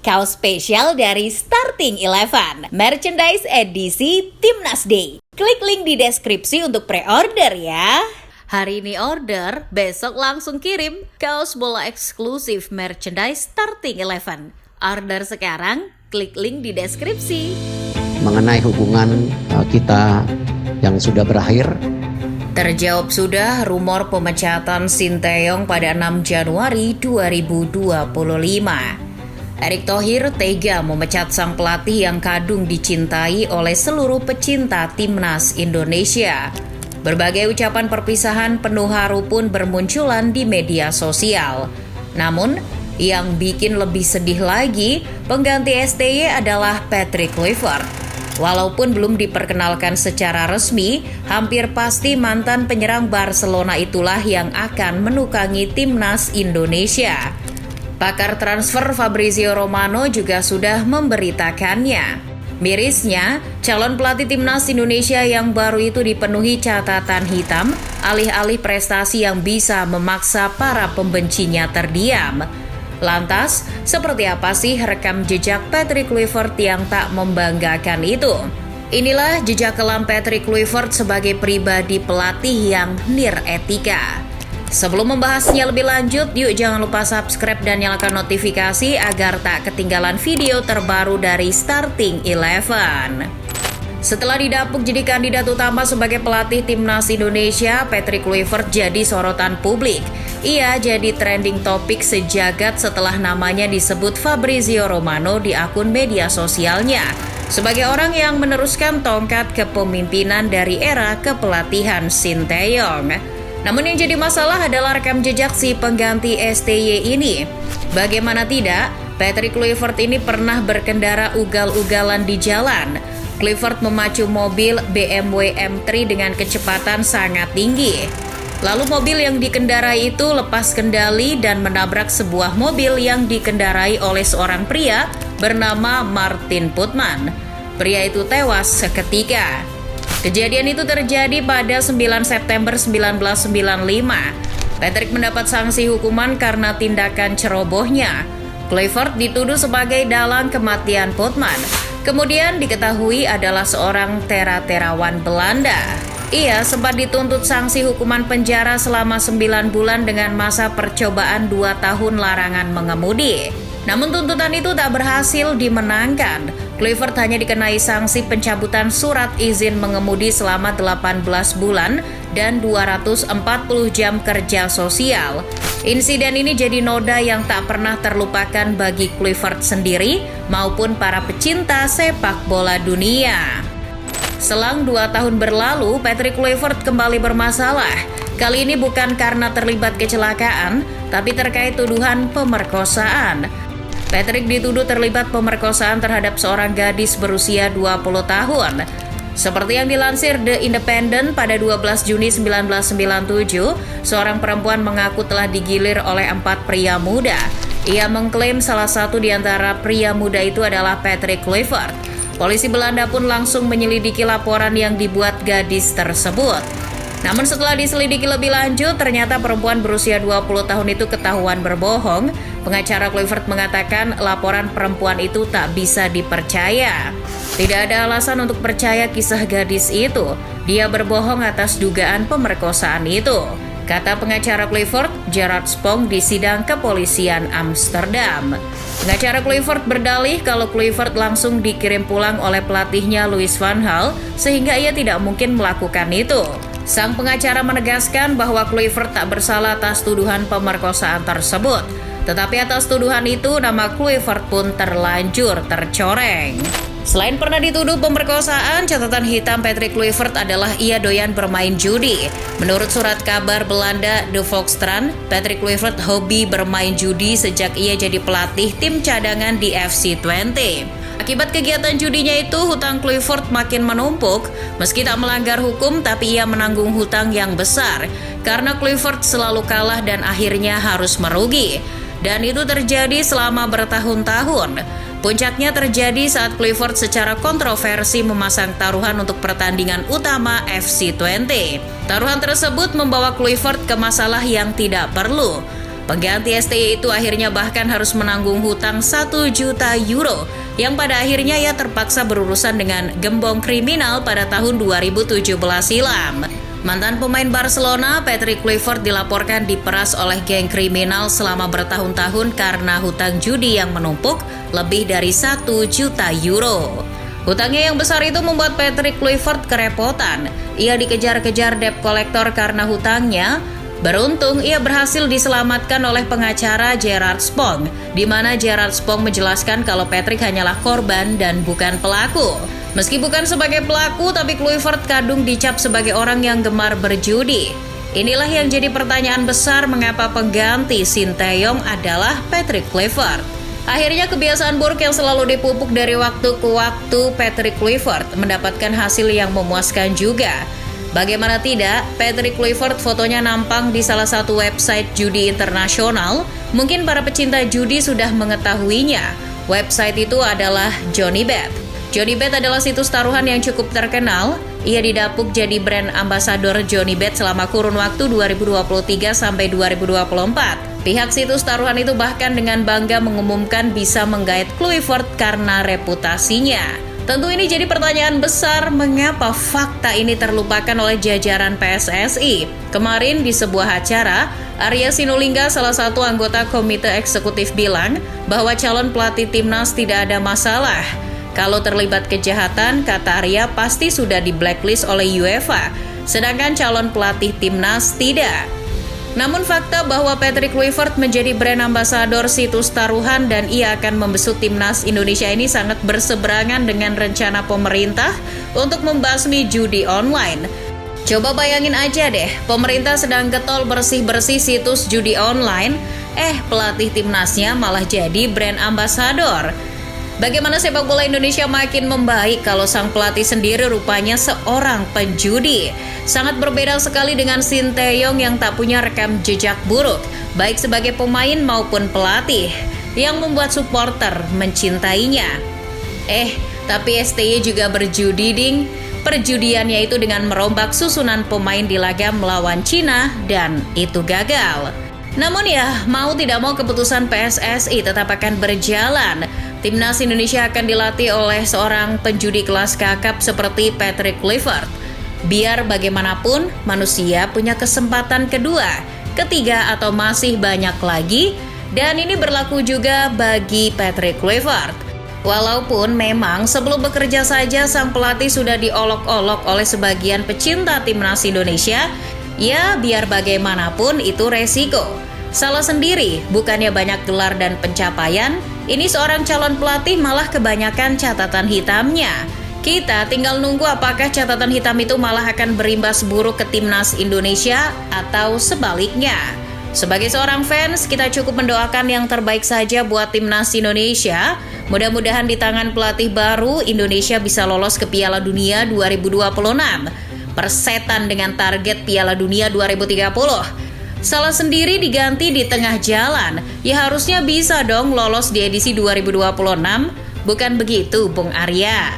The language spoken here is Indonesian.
kaos spesial dari Starting Eleven, merchandise edisi Timnas Day. Klik link di deskripsi untuk pre-order ya. Hari ini order, besok langsung kirim kaos bola eksklusif merchandise Starting Eleven. Order sekarang, klik link di deskripsi. Mengenai hubungan kita yang sudah berakhir, terjawab sudah rumor pemecatan Sinteyong pada 6 Januari 2025. Erick Thohir tega memecat sang pelatih yang kadung dicintai oleh seluruh pecinta timnas Indonesia. Berbagai ucapan perpisahan penuh haru pun bermunculan di media sosial. Namun, yang bikin lebih sedih lagi, pengganti STY adalah Patrick Kluivert. Walaupun belum diperkenalkan secara resmi, hampir pasti mantan penyerang Barcelona itulah yang akan menukangi timnas Indonesia. Pakar transfer Fabrizio Romano juga sudah memberitakannya. Mirisnya, calon pelatih timnas Indonesia yang baru itu dipenuhi catatan hitam, alih-alih prestasi yang bisa memaksa para pembencinya terdiam. Lantas, seperti apa sih rekam jejak Patrick Kluivert yang tak membanggakan itu? Inilah jejak kelam Patrick Kluivert sebagai pribadi pelatih yang niretika. Sebelum membahasnya lebih lanjut, yuk jangan lupa subscribe dan nyalakan notifikasi agar tak ketinggalan video terbaru dari Starting Eleven. Setelah didapuk jadi kandidat utama sebagai pelatih timnas Indonesia, Patrick Kluivert jadi sorotan publik. Ia jadi trending topik sejagat setelah namanya disebut Fabrizio Romano di akun media sosialnya sebagai orang yang meneruskan tongkat kepemimpinan dari era kepelatihan Sinteyong. Namun yang jadi masalah adalah rekam jejak si pengganti STY ini. Bagaimana tidak, Patrick Kluivert ini pernah berkendara ugal-ugalan di jalan. Kluivert memacu mobil BMW M3 dengan kecepatan sangat tinggi. Lalu mobil yang dikendarai itu lepas kendali dan menabrak sebuah mobil yang dikendarai oleh seorang pria bernama Martin Putman. Pria itu tewas seketika. Kejadian itu terjadi pada 9 September 1995. Patrick mendapat sanksi hukuman karena tindakan cerobohnya. Kluivert dituduh sebagai dalang kematian Putman. Kemudian diketahui adalah seorang terawan Belanda. Ia sempat dituntut sanksi hukuman penjara selama 9 bulan dengan masa percobaan 2 tahun larangan mengemudi. Namun tuntutan itu tak berhasil dimenangkan. Kluivert hanya dikenai sanksi pencabutan surat izin mengemudi selama 18 bulan dan 240 jam kerja sosial. Insiden ini jadi noda yang tak pernah terlupakan bagi Kluivert sendiri maupun para pecinta sepak bola dunia. Selang 2 tahun berlalu, Patrick Kluivert kembali bermasalah. Kali ini bukan karena terlibat kecelakaan, tapi terkait tuduhan pemerkosaan. Patrick dituduh terlibat pemerkosaan terhadap seorang gadis berusia 20 tahun. Seperti yang dilansir The Independent pada 12 Juni 1997, seorang perempuan mengaku telah digilir oleh 4 pria muda. Ia mengklaim salah satu di antara pria muda itu adalah Patrick Kluivert. Polisi Belanda pun langsung menyelidiki laporan yang dibuat gadis tersebut. Namun setelah diselidiki lebih lanjut, ternyata perempuan berusia 20 tahun itu ketahuan berbohong. Pengacara Kluivert mengatakan laporan perempuan itu tak bisa dipercaya. Tidak ada alasan untuk percaya kisah gadis itu. Dia berbohong atas dugaan pemerkosaan itu, kata pengacara Kluivert, Gerard Spong, di sidang kepolisian Amsterdam. Pengacara Kluivert berdalih kalau Kluivert langsung dikirim pulang oleh pelatihnya Louis van Gaal sehingga ia tidak mungkin melakukan itu. Sang pengacara menegaskan bahwa Kluivert tak bersalah atas tuduhan pemerkosaan tersebut. Tetapi atas tuduhan itu, nama Kluivert pun terlanjur tercoreng. Selain pernah dituduh pemerkosaan, catatan hitam Patrick Kluivert adalah ia doyan bermain judi. Menurut surat kabar Belanda De Volkskrant, Patrick Kluivert hobi bermain judi sejak ia jadi pelatih tim cadangan di FC Twente. Akibat kegiatan judinya itu, hutang Kluivert makin menumpuk. Meski tak melanggar hukum, tapi ia menanggung hutang yang besar karena Kluivert selalu kalah dan akhirnya harus merugi. Dan itu terjadi selama bertahun-tahun. Puncaknya terjadi saat Kluivert secara kontroversi memasang taruhan untuk pertandingan utama FC Twente. Taruhan tersebut membawa Kluivert ke masalah yang tidak perlu. Pengganti STY itu akhirnya bahkan harus menanggung hutang 1 juta euro yang pada akhirnya ia terpaksa berurusan dengan gembong kriminal pada tahun 2017 silam. Mantan pemain Barcelona, Patrick Kluivert dilaporkan diperas oleh geng kriminal selama bertahun-tahun karena hutang judi yang menumpuk lebih dari 1 juta euro. Hutangnya yang besar itu membuat Patrick Kluivert kerepotan. Ia dikejar-kejar debt collector karena hutangnya. Beruntung ia berhasil diselamatkan oleh pengacara Gerard Spong, di mana Gerard Spong menjelaskan kalau Patrick hanyalah korban dan bukan pelaku. Meski bukan sebagai pelaku, tapi Kluivert kadung dicap sebagai orang yang gemar berjudi. Inilah yang jadi pertanyaan besar mengapa pengganti Sinteyong adalah Patrick Kluivert. Akhirnya kebiasaan buruk yang selalu dipupuk dari waktu ke waktu Patrick Kluivert mendapatkan hasil yang memuaskan juga. Bagaimana tidak, Patrick Kluivert fotonya nampang di salah satu website judi internasional. Mungkin para pecinta judi sudah mengetahuinya. Website itu adalah Jonibet. Jonibet adalah situs taruhan yang cukup terkenal. Ia didapuk jadi brand ambasador Jonibet selama kurun waktu 2023 sampai 2024. Pihak situs taruhan itu bahkan dengan bangga mengumumkan bisa menggait Kluivert karena reputasinya. Tentu ini jadi pertanyaan besar, mengapa fakta ini terlupakan oleh jajaran PSSI? Kemarin di sebuah acara, Arya Sinulinga, salah satu anggota komite eksekutif, bilang bahwa calon pelatih timnas tidak ada masalah. Kalau terlibat kejahatan, kata Arya, pasti sudah di blacklist oleh UEFA, sedangkan calon pelatih timnas tidak. Namun fakta bahwa Patrick Kluivert menjadi brand ambasador situs taruhan dan ia akan membesut timnas Indonesia ini sangat berseberangan dengan rencana pemerintah untuk membasmi judi online. Coba bayangin aja deh, pemerintah sedang getol bersih-bersih situs judi online, pelatih timnasnya malah jadi brand ambasador. Bagaimana sepak bola Indonesia makin membaik kalau sang pelatih sendiri rupanya seorang penjudi. Sangat berbeda sekali dengan Sinteyong yang tak punya rekam jejak buruk, baik sebagai pemain maupun pelatih, yang membuat supporter mencintainya. Tapi STY juga berjudi ding. Perjudiannya itu dengan merombak susunan pemain di laga melawan Cina dan itu gagal. Namun ya, mau tidak mau keputusan PSSI tetap akan berjalan. Timnas Indonesia akan dilatih oleh seorang penjudi kelas kakap seperti Patrick Kluivert. Biar bagaimanapun, manusia punya kesempatan kedua, ketiga atau masih banyak lagi, dan ini berlaku juga bagi Patrick Kluivert. Walaupun memang sebelum bekerja saja sang pelatih sudah diolok-olok oleh sebagian pecinta timnas Indonesia, ya biar bagaimanapun itu resiko. Salah sendiri, bukannya banyak gelar dan pencapaian, ini seorang calon pelatih malah kebanyakan catatan hitamnya. Kita tinggal nunggu apakah catatan hitam itu malah akan berimbas buruk ke timnas Indonesia atau sebaliknya. Sebagai seorang fans, kita cukup mendoakan yang terbaik saja buat timnas Indonesia. Mudah-mudahan di tangan pelatih baru, Indonesia bisa lolos ke Piala Dunia 2026. Persetan dengan target Piala Dunia 2030. Salah sendiri diganti di tengah jalan, ya harusnya bisa dong lolos di edisi 2026. Bukan begitu, Bung Arya?